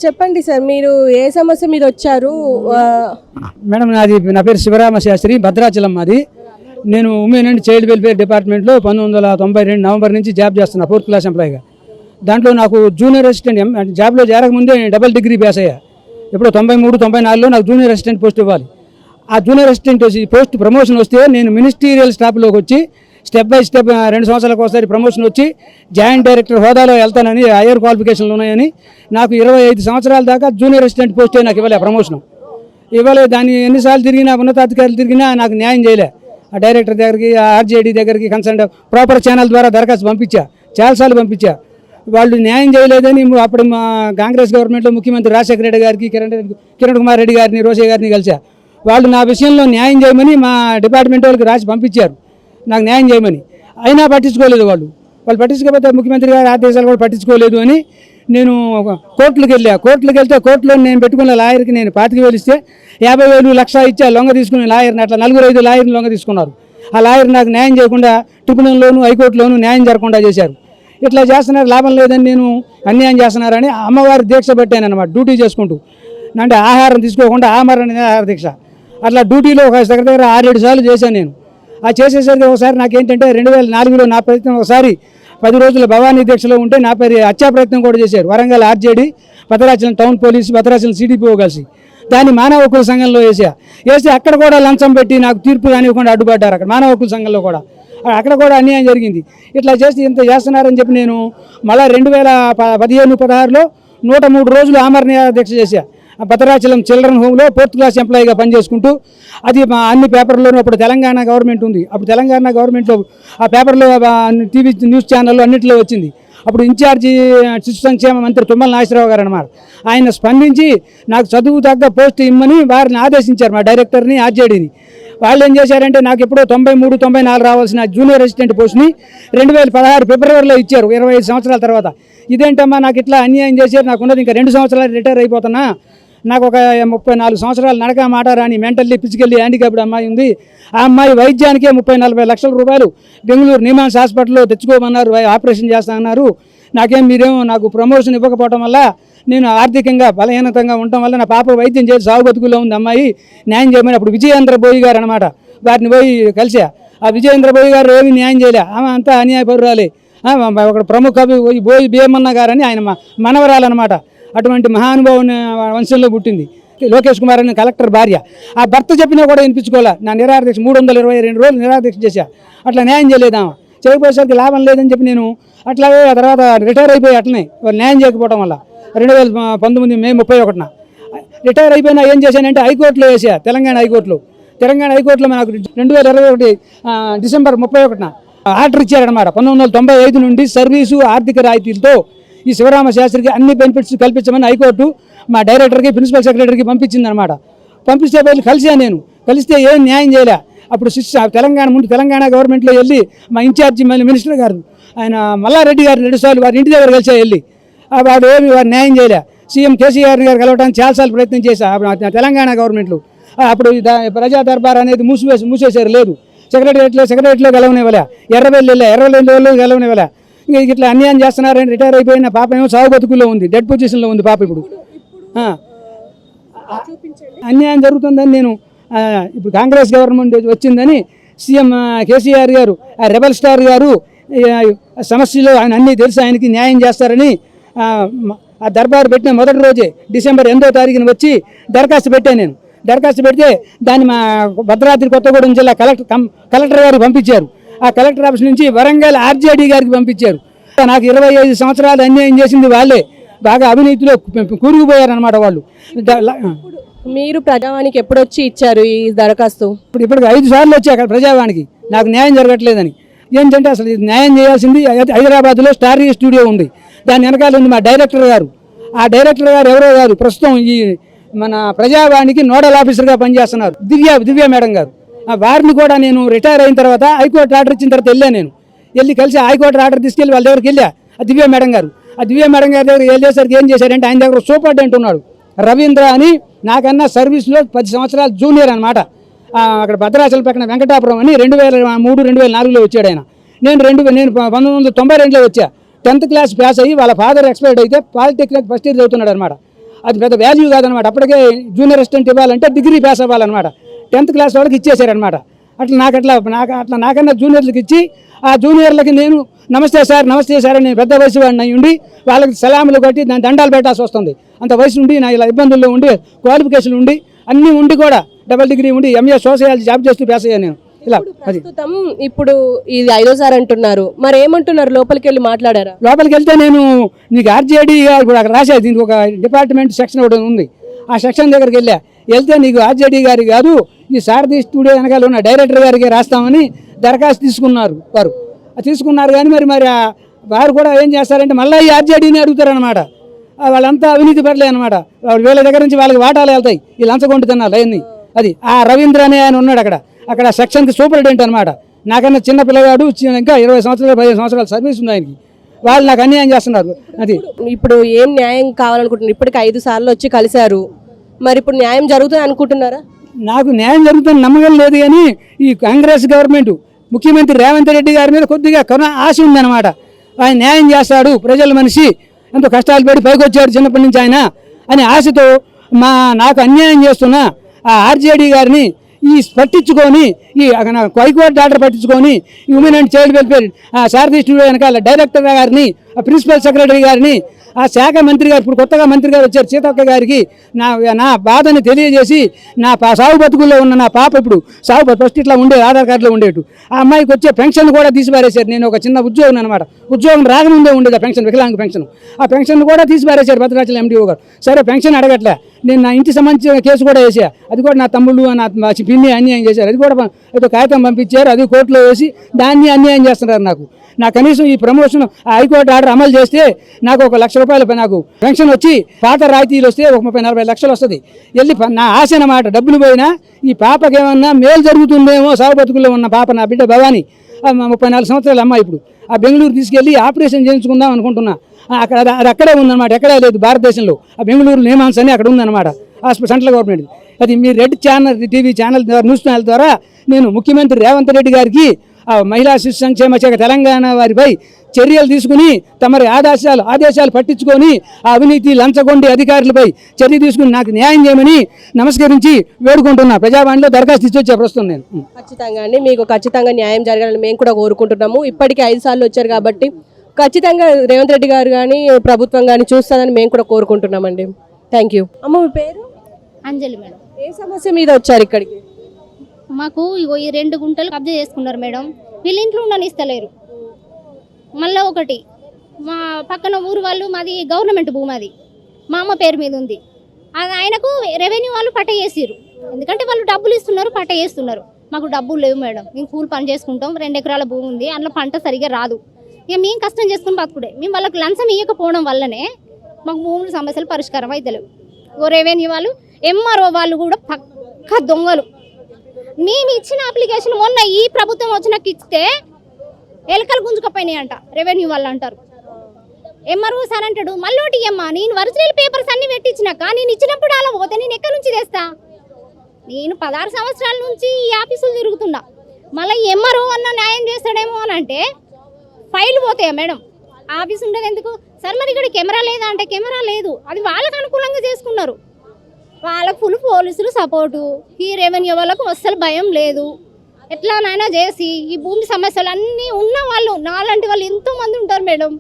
చెప్పండి సార్, మీరు ఏ సమస్య మీద వచ్చారు? మేడం నా పేరు శివరామ శాస్త్రి, భద్రాచలం మాది. నేను ఉమెన్ అండ్ చైల్డ్ వెల్ఫేర్ డిపార్ట్మెంట్లో 1992 నవంబర్ నుంచి జాబ్ చేస్తున్నా 4th క్లాస్ ఎంప్లాయీగా. దాంట్లో నాకు జూనియర్ అసిస్టెంట్ జాబ్లో చేరకముందే డబుల్ డిగ్రీ పాస్ అయ్యా. ఇప్పుడు 93-94లో నాకు జూనియర్ అసిస్టెంట్ పోస్ట్ ఇవ్వాలి. ఆ జూనియర్ అసిస్టెంట్ పోస్ట్ ప్రమోషన్ వస్తే నేను మినిస్టీరియల్ స్టాఫ్లోకి వచ్చి స్టెప్ బై స్టెప్ 2 సంవత్సరాలకు ఒకసారి ప్రమోషన్ వచ్చి జాయింట్ డైరెక్టర్ హోదాలో వెళ్తానని, హైయర్ క్వాలిఫికేషన్లు ఉన్నాయని నాకు 25 సంవత్సరాల దాకా జూనియర్ అసిస్టెంట్ పోస్టే నాకు ఇవ్వలే, ప్రమోషన్ ఇవ్వలే. దాన్ని ఎన్నిసార్లు తిరిగినా, ఉన్నతాధికారులు తిరిగినా నాకు న్యాయం చేయలే. ఆ డైరెక్టర్ దగ్గరికి, ఆర్జేడీ దగ్గరికి, కన్సల్ట్ ప్రాపర్ ఛానల్ ద్వారా దరఖాస్తు పంపించా, చాలాసార్లు పంపించా. వాళ్ళు న్యాయం చేయలేదని అప్పుడు మా కాంగ్రెస్ గవర్నమెంట్లో ముఖ్యమంత్రి రాజశేఖర రెడ్డి గారికి, కిరణ్ కుమార్ రెడ్డి గారిని, రోషయ్య గారిని కలిసా. వాళ్ళు నా విషయంలో న్యాయం చేయమని మా డిపార్ట్మెంట్ వాళ్ళకి రాసి పంపించారు, నాకు న్యాయం చేయమని. అయినా పట్టించుకోలేదు వాళ్ళు పట్టించుకోకపోతే ముఖ్యమంత్రి గారి ఆదేశాలు కూడా పట్టించుకోలేదు అని నేను కోర్టులకు వెళ్ళా. కోర్టులో నేను పెట్టుకున్న లాయర్కి నేను 25,000 ఇస్తే 50,000 లక్ష ఇచ్చా లొంగ తీసుకుని లాయర్ని. అట్లా 4-5 లాయర్ని లొంగ తీసుకున్నారు. ఆ లాయర్ నాకు న్యాయం చేయకుండా ట్రిబ్యునల్లోను, హైకోర్టులోను న్యాయం జరగకుండా చేశారు. ఇట్లా చేస్తున్నారు, లాభం లేదని నేను అన్యాయం చేస్తున్నారని అమ్మవారి దీక్ష పెట్టాను అనమాట, డ్యూటీ చేసుకుంటూ. అంటే ఆహారం తీసుకోకుండా ఆమరణ నిరాహార దీక్ష. అట్లా డ్యూటీలో ఒక దగ్గర 6-7 సార్లు చేశాను నేను. ఆ చేసేసరికి ఒకసారి నాకేంటంటే 2004లో నా ప్రయత్నం, ఒకసారి 10 రోజుల భవానీ దీక్షలో ఉంటే నా పేరు హత్యా ప్రయత్నం కూడా చేశారు. Warangal RJD, Bhadrachalam town police, Bhadrachalam CDPO కలిసి దాన్ని మానవ హక్కుల సంఘంలో వేసి అక్కడ కూడా లంచం పెట్టి నాకు తీర్పు కానివ్వకుండా అడ్డుపడ్డారు. అక్కడ మానవ హక్కుల సంఘంలో కూడా అక్కడ కూడా అన్యాయం జరిగింది. ఇట్లా చేసి ఇంత చేస్తున్నారని చెప్పి నేను మళ్ళీ 2015-16లో 103 రోజులు ఆమరణ దీక్ష చేశా. భద్రాచలం చిల్డ్రన్ హోమ్లో 4th క్లాస్ ఎంప్లాయీగా పనిచేసుకుంటూ. అది మా అన్ని పేపర్లోనూ, అప్పుడు తెలంగాణ గవర్నమెంట్ ఉంది, అప్పుడు తెలంగాణ గవర్నమెంట్లో ఆ పేపర్లో టీవీ న్యూస్ ఛానల్లో అన్నింటిలో వచ్చింది. అప్పుడు ఇన్ఛార్జి శిశు సంక్షేమ మంత్రి తుమ్మల నాగేశ్వరరావు గారు అన్నమాట. ఆయన స్పందించి నాకు చదువు తగ్గ పోస్ట్ ఇమ్మని వారిని ఆదేశించారు, మా డైరెక్టర్ని, ఆర్జేడీని. వాళ్ళు ఏం చేశారంటే నాకు ఎప్పుడో 93-94 రావాల్సిన జూనియర్ అసిస్టెంట్ పోస్ట్ని 2016 ఫిబ్రవరిలో ఇచ్చారు, 25 సంవత్సరాల తర్వాత. ఇదేంటమ్మా నాకు ఇట్లా అన్యాయం చేశారు, నాకు ఉన్నది ఇంకా 2 సంవత్సరాలు రిటైర్ అయిపోతున్నా, నాకు ఒక 34 సంవత్సరాలు నడక మాట రాని మెంటల్లీ ఫిజికల్లీ హ్యాండిక్యాప్డ్ అమ్మాయి ఉంది. ఆ అమ్మాయి వైద్యానికే 30-40 లక్షల రూపాయలు బెంగళూరు నిమాన్స్ హాస్పిటల్లో తెచ్చుకోమన్నారు, ఆపరేషన్ చేస్తామన్నారు. నాకు ప్రమోషన్ ఇవ్వకపోవడం వల్ల, నేను ఆర్థికంగా బలహీనతంగా ఉండటం వల్ల నా పాప వైద్యం చేసి సాగు బతుకుల్లో ఉంది, అమ్మాయి న్యాయం చేయమని. అప్పుడు విజయేంద్ర బోయి గారు అనమాట, వారిని పోయి కలిసా. ఆ విజయేంద్ర బోయి గారు ఏమి న్యాయం చేయలే, ఆమె అంతా అన్యాయపరురాలే. ఒక ప్రముఖ బోయి భీమన్న గారని ఆయన మనవరాలన్నమాట. అటువంటి మహానుభావుని వంశంలో పుట్టింది. లోకేష్ కుమార్ అని కలెక్టర్ భార్య. ఆ భర్త చెప్పినా కూడా వినిపించుకోలే. నా నిరాహార దీక్ష 322 రోజులు నిరాహార దీక్ష చేశా. అట్లా న్యాయం చేయలేదామా, చేయకపోయేసరికి లాభం లేదని చెప్పి నేను అట్లాగే ఆ తర్వాత రిటైర్ అయిపోయి అట్లనే న్యాయం చేయకపోవడం వల్ల 2019 మే 31న రిటైర్ అయిపోయినా ఏం చేశానంటే హైకోర్టులో వేసా, తెలంగాణ హైకోర్టులో నాకు 2021 డిసెంబర్ 31న ఆర్డర్ ఇచ్చారనమాట. 1995 నుండి సర్వీసు ఆర్థిక రాయితీలతో ఈ శివరామ శాస్త్రికి అన్ని బెనిఫిట్స్ కల్పించమని హైకోర్టు మా డైరెక్టర్కి, ప్రిన్సిపల్ సెక్రటరీకి పంపించిందనమాట. పంపిస్తే వెళ్ళి కలిస్తే ఏం న్యాయం చేయలే. అప్పుడు తెలంగాణ గవర్నమెంట్లో వెళ్ళి మా ఇన్ఛార్జి మినిస్టర్ గారు ఆయన మల్లారెడ్డి గారు 2 సార్లు వారి ఇంటి దగ్గర కలిసా వెళ్ళి, వాడు వారు న్యాయం చేయలే. సీఎం కేసీఆర్ గారు కలవడానికి చాలాసార్లు ప్రయత్నం చేశా తెలంగాణ గవర్నమెంట్లో. అప్పుడు ప్రజా దర్బార్ అనేది మూసేశారు, లేదు. సెక్రటరీలో గెలవనివ్వలే, ఎర్రబెల్లిలో గెలవనివ్వలే. ఇట్లా అన్యాయం చేస్తున్నారని రిటైర్ అయిపోయిన పాప ఏమో సాగు బతుకుల్లో ఉంది, డెడ్ పొజిషన్లో ఉంది పాప. ఇప్పుడు అన్యాయం జరుగుతుందని నేను ఇప్పుడు కాంగ్రెస్ గవర్నమెంట్ వచ్చిందని సీఎం కేసీఆర్ గారు, రెబల్ స్టార్ గారు సమస్యలు ఆయన అన్నీ తెలిసి ఆయనకి న్యాయం చేస్తారని ఆ దర్బారు పెట్టిన మొదటి రోజే డిసెంబర్ 8వ తారీఖున వచ్చి దరఖాస్తు పెట్టాను నేను. దరఖాస్తు పెడితే దాన్ని మా భద్రాద్రి కొత్తగూడెం జిల్లా కలెక్టర్ గారికి పంపించారు. ఆ కలెక్టర్ ఆఫీస్ నుంచి వరంగల్ ఆర్జేడీ గారికి పంపించారు. నాకు 25 సంవత్సరాలు అన్యాయం చేసింది వాళ్ళే. బాగా అవినీతిలో కూరుకుపోయారనమాట వాళ్ళు. మీరు ప్రజావానికి ఎప్పుడు వచ్చి ఇచ్చారు ఈ దరఖాస్తు? ఇప్పుడు 5 సార్లు వచ్చి అక్కడ ప్రజావానికి నాకు న్యాయం జరగట్లేదని. ఏంటంటే అసలు న్యాయం చేయాల్సింది హైదరాబాద్లో స్టార్ స్టూడియో ఉంది, దాని వెనకాల ఉంది మా డైరెక్టర్ గారు. ఆ డైరెక్టర్ గారు ఎవరో కాదు, ప్రస్తుతం ఈ మన ప్రజావానికి నోడల్ ఆఫీసర్గా పనిచేస్తున్నారు దివ్య మేడం గారు. వారిని కూడా నేను రిటైర్ అయిన తర్వాత హైకోర్టు ఆర్డర్ ఇచ్చిన తర్వాత వెళ్ళి కలిసి హైకోర్టు ఆర్డర్ తీసుకెళ్ళి వాళ్ళ దగ్గరికి వెళ్ళా. ఆ దివ్య మేడం గారి దగ్గర వెళ్ళేసరికి ఏం చేశారంటే ఆయన దగ్గర సూపరింటెండెంట్ ఉన్నాడు రవీంద్ర అని, నాకన్నా సర్వీస్లో 10 సంవత్సరాలు జూనియర్ అనమాట. అక్కడ భద్రాచలం పక్కన వెంకటాపురం అని 2003-2004లో వచ్చాడు ఆయన. నేను 1992లో వచ్చా. 10th క్లాస్ పాస్ అయ్యి వాళ్ళ ఫాదర్ ఎక్స్పైర్డ్ అయితే పాలిటెక్నిక్ ఫస్ట్ ఇయర్ చదువుతున్నాడు అనమాట. అది పెద్ద వాల్యూ కాదనమాట. అప్పటికే జూనియర్ అసిస్టెంట్ ఇవ్వాలంటే డిగ్రీ పాస్ అవ్వాలన్నమాట. 10th క్లాస్ వాళ్ళకి ఇచ్చేసారనమాట. నాకన్నా జూనియర్లకు ఇచ్చి ఆ జూనియర్లకి నేను నమస్తే సార్ అని నేను పెద్ద వయసు వాడిని ఉండి వాళ్ళకి సలాములు కొట్టి దాని దండాలు పెట్టాల్సి వస్తుంది. అంత వయసు ఉండి నా ఇలా ఇబ్బందుల్లో ఉండి క్వాలిఫికేషన్ ఉండి అన్నీ ఉండి కూడా డబుల్ డిగ్రీ ఉండి ఎంఏ సోషియాలజీ జాబ్ చేస్తూ పాస్ అయ్యాను నేను. ఇలా అది ప్రస్తుతం ఇప్పుడు ఇది 5వ అంటున్నారు, మరి ఏమంటున్నారు? లోపలికి వెళ్ళి మాట్లాడారా? లోపలికి వెళ్తే నేను నీకు ఆర్జేడీ ఇప్పుడు అక్కడ రాసేది దీనికి ఒక డిపార్ట్మెంట్ సెక్షన్ ఒకటి ఉంది. ఆ సెక్షన్ దగ్గరికి వెళ్తే నీకు ఆర్జేడీ గారి కాదు ఈ సారథి స్టూడియో వెనకాల ఉన్న డైరెక్టర్ గారికి రాస్తామని దరఖాస్తు తీసుకున్నారు. వారు తీసుకున్నారు కానీ మరి వారు కూడా ఏం చేస్తారంటే మళ్ళీ ఈ ఆర్జేడీని అడుగుతారనమాట. వాళ్ళంతా అవినీతి పడలే అనమాట. వీళ్ళ దగ్గర నుంచి వాళ్ళకి వాటాలు వెళ్తాయి ఈ లంచగొంటుతున్నారు లైన్ని. అది ఆ రవీంద్ర అనే ఆయన ఉన్నాడు అక్కడ సెక్షన్కి సూపరింటెండెంట్ అనమాట. నాకన్నా చిన్న పిల్లగాడు ఇంకా 20 సంవత్సరాలు 15 సంవత్సరాల సర్వీస్ ఉంది ఆయనకి. వాళ్ళు నాకు అన్యాయం చేస్తున్నారు. అది ఇప్పుడు ఏం న్యాయం కావాలనుకుంటున్నారు? ఇప్పటికి 5 సార్లు వచ్చి కలిశారు, మరి ఇప్పుడు న్యాయం జరుగుతుంది అనుకుంటున్నారా? నాకు న్యాయం జరుగుతుందని నమ్మకం లేదు కానీ ఈ కాంగ్రెస్ గవర్నమెంట్ ముఖ్యమంత్రి రేవంత్ రెడ్డి గారి మీద కొద్దిగా ఆశ ఉందన్నమాట. ఆయన న్యాయం చేస్తాడు, ప్రజల మనిషి ఎంతో కష్టాలు పడి పైకి వచ్చాడు చిన్నప్పటి నుంచి ఆయన అని ఆశతో నాకు అన్యాయం చేస్తున్న ఆ ఆర్జేడీ గారిని పట్టించుకొని ఈ హైకోర్టు ఆర్డర్ పట్టించుకొని ఈ women and child welfare Sarathi studio వెనకాల డైరెక్టర్ గారిని ప్రిన్సిపల్ సెక్రటరీ గారిని ఆ శాఖ మంత్రి గారు ఇప్పుడు కొత్తగా మంత్రి గారు వచ్చారు సీతక్క గారికి నా బాధని తెలియజేసి నా సాగు బతుకుల్లో ఉన్న నా పాప ఇప్పుడు ఫస్ట్ ఇట్లా ఉండేది ఆధార్ కార్డులో ఉండేటు ఆ అమ్మాయికి వచ్చే పెన్షన్ కూడా తీసిపారేశారు. నేను ఒక చిన్న ఉద్యోగం అనమాట, ఉద్యోగం రాకముందే ఉండేది ఆ పెన్షన్, వికలాంగ పెన్షన్. ఆ పెన్షన్ కూడా తీసిపారేశారు భద్రాచలం ఎండిఓ గారు. సరే పెన్షన్ అడగట్లే, నేను నా ఇంటి సంబంధించిన కేసు కూడా వేసా, అది కూడా నా తమ్ముళ్ళు నా పిన్ని అన్యాయం చేశారు, అది కూడా ఏదో కాగితం పంపించారు, అది కోర్టులో వేసి దాన్ని అన్యాయం చేస్తున్నారు. నాకు కనీసం ఈ ప్రమోషన్ హైకోర్టు ఆర్డర్ అమలు చేస్తే నాకు ఒక ₹1,00,000 నాకు పెన్షన్ వచ్చి పాత రాయితీలు వస్తే ఒక 30-40 లక్షలు వస్తుంది. వెళ్ళి నా ఆశ అన్నమాట, డబ్బులు పోయినా ఈ పాపకి ఏమన్నా మేలు జరుగుతుందేమో సాగు బతుకుల్లో ఉన్న పాప నా బిడ్డ భవాని 34 సంవత్సరాల అమ్మాయి ఇప్పుడు ఆ బెంగళూరు తీసుకెళ్ళి ఆపరేషన్ చేయించుకుందాం అనుకుంటున్నా. అది అక్కడే ఉందన్నమాట, ఎక్కడే లేదు భారతదేశంలో. ఆ బెంగళూరు నియమాన్స్ అని అక్కడ ఉందన్నమాట సెంట్రల్ గవర్నమెంట్. అది మీ red channel TV channel news channel ద్వారా నేను ముఖ్యమంత్రి రేవంత్ రెడ్డి గారికి మహిళా శిశు సంక్షేమ శాఖ తెలంగాణ వారిపై చర్యలు తీసుకుని తమరి ఆదేశాలు పట్టించుకొని ఆ అవినీతి లంచగొండి అధికారులపై చర్య తీసుకుని నాకు న్యాయం చేయమని నమస్కరించి వేడుకుంటున్నా. ప్రజావాణిలో దరఖాస్తు ఇచ్చి వచ్చే ప్రస్తుతం నేను. ఖచ్చితంగా అండి, మీకు ఖచ్చితంగా న్యాయం జరగాలని మేము కూడా కోరుకుంటున్నాము. ఇప్పటికీ 5 సార్లు వచ్చారు కాబట్టి ఖచ్చితంగా రేవంత్ రెడ్డి గారు కానీ ప్రభుత్వం కానీ చూస్తుందని మేము కూడా కోరుకుంటున్నామండి. Thank you. అమ్మ మీ పేరు? అంజలి మేడం. ఏ సమస్య మీద వచ్చారు ఇక్కడికి? మాకు ఇగో ఈ 2 గుంటలు కబ్జా చేసుకున్నారు మేడం, వీళ్ళు ఇంట్లో ఉండనిస్తలేరు. మళ్ళీ ఒకటి మా పక్కన ఊరు వాళ్ళు, మాది గవర్నమెంట్ భూమి, అది మా అమ్మ పేరు మీద ఉంది. అది ఆయనకు రెవెన్యూ వాళ్ళు పట్ట చేసిర్రు, ఎందుకంటే వాళ్ళు డబ్బులు ఇస్తున్నారు, పట్ట చేస్తున్నారు. మాకు డబ్బులు లేవు మేడం, మేము కూలి పని చేసుకుంటాం, 2 ఎకరాల భూమి ఉంది, అందులో పంట సరిగా రాదు. ఇక మేము కష్టం చేసుకుని బతుకుడే. మేము వాళ్ళకి లంచం ఇవ్వకపోవడం వల్లనే మాకు భూముల సమస్యలు పరిష్కారం అవుతలేవు. ఓ రెవెన్యూ వాళ్ళు, ఎంఆర్ఓ వాళ్ళు కూడా పక్క దొంగలు. మేము ఇచ్చిన అప్లికేషన్ మొన్న ఈ ప్రభుత్వం వచ్చినాక ఇస్తే ఎలకలు గుంజుకపోయినాయి అంట రెవెన్యూ వాళ్ళు అంటారు. ఎంఆర్ఓ సార్ అంటాడు మళ్ళీ ఇయ్యమ్మా, నేను ఒరిజినల్ పేపర్స్ అన్ని పెట్టించినాక నేను ఇచ్చినప్పుడు అలా పోతే నేను ఎక్కడి నుంచి తెస్తా? నేను 16 సంవత్సరాల నుంచి ఈ ఆఫీసులు తిరుగుతున్నా, మళ్ళీ ఎంఆర్ఓ అన్న న్యాయం చేస్తాడేమో అని అంటే ఫైల్ పోతాయా మేడం? ఆఫీస్ ఉండదు ఎందుకు సార్? మరి ఇక్కడ కెమెరా లేదా అంటే కెమెరా లేదు, అది వాళ్ళకు అనుకూలంగా చేసుకున్నారు. వాళ్ళకు ఫుల్ పోలీసులు సపోర్టు, ఈ రెవెన్యూ వాళ్ళకు అస్సలు భయం లేదు. ఎట్లానైనా చేసి ఈ భూమి సమస్యలు అన్నీ ఉన్న వాళ్ళు నాలాంటి వాళ్ళు ఎంతోమంది ఉంటారు మేడం.